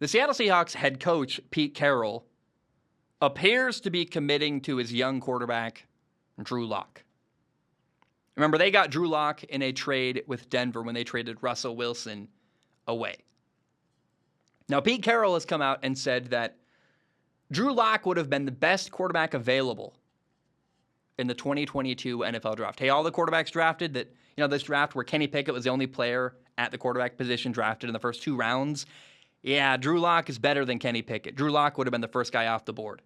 The Seattle Seahawks head coach, Pete Carroll, appears to be committing to his young quarterback, Drew Lock. Remember, they got Drew Lock in a trade with Denver when they traded Russell Wilson away. Now, Pete Carroll has come out and said that Drew Lock would have been the best quarterback available in the 2022 NFL draft. Hey, all the quarterbacks drafted this draft where Kenny Pickett was the only player at the quarterback position drafted in the first 2 rounds. Yeah, Drew Lock is better than Kenny Pickett. Drew Lock would have been the first guy off the board.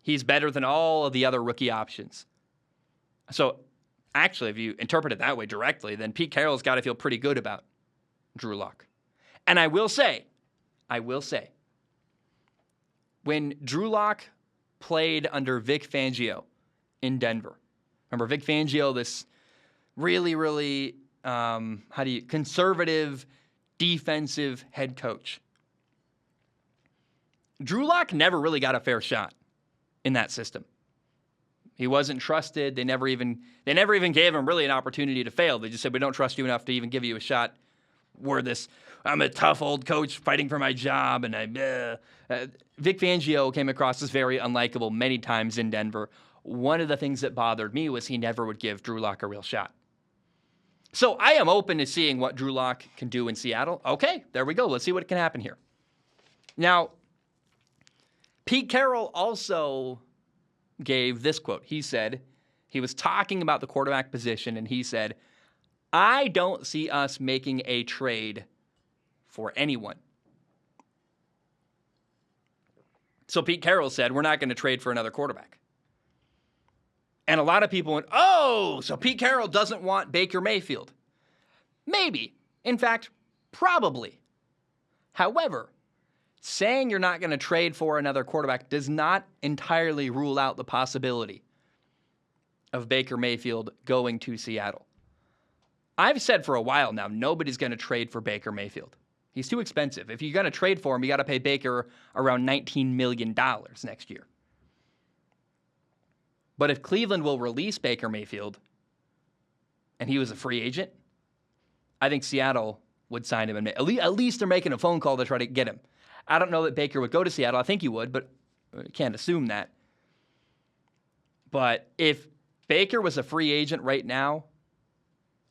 He's better than all of the other rookie options. So, actually, if you interpret it that way directly, then Pete Carroll's got to feel pretty good about Drew Lock. And I will say, when Drew Lock played under Vic Fangio in Denver, remember Vic Fangio, this really, conservative, defensive head coach. Drew Lock never really got a fair shot in that system. He wasn't trusted. They never even gave him really an opportunity to fail. They just said, we don't trust you enough to even give you a shot. I'm a tough old coach fighting for my job. And Vic Fangio came across as very unlikable many times in Denver. One of the things that bothered me was he never would give Drew Lock a real shot. So I am open to seeing what Drew Lock can do in Seattle. Okay, there we go. Let's see what can happen here. Now, Pete Carroll also gave this quote. He said, he was talking about the quarterback position, and he said, I don't see us making a trade for anyone. So Pete Carroll said, we're not going to trade for another quarterback. And a lot of people went, oh, so Pete Carroll doesn't want Baker Mayfield. Maybe. In fact, probably. However, saying you're not going to trade for another quarterback does not entirely rule out the possibility of Baker Mayfield going to Seattle. I've said for a while now, nobody's going to trade for Baker Mayfield. He's too expensive. If you're going to trade for him, you got to pay Baker around $19 million next year. But if Cleveland will release Baker Mayfield and he was a free agent, I think Seattle would sign him. And at least they're making a phone call to try to get him. I don't know that Baker would go to Seattle. I think he would, but I can't assume that. But if Baker was a free agent right now,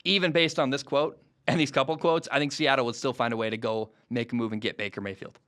even based on this quote and these couple quotes, I think Seattle would still find a way to go make a move and get Baker Mayfield.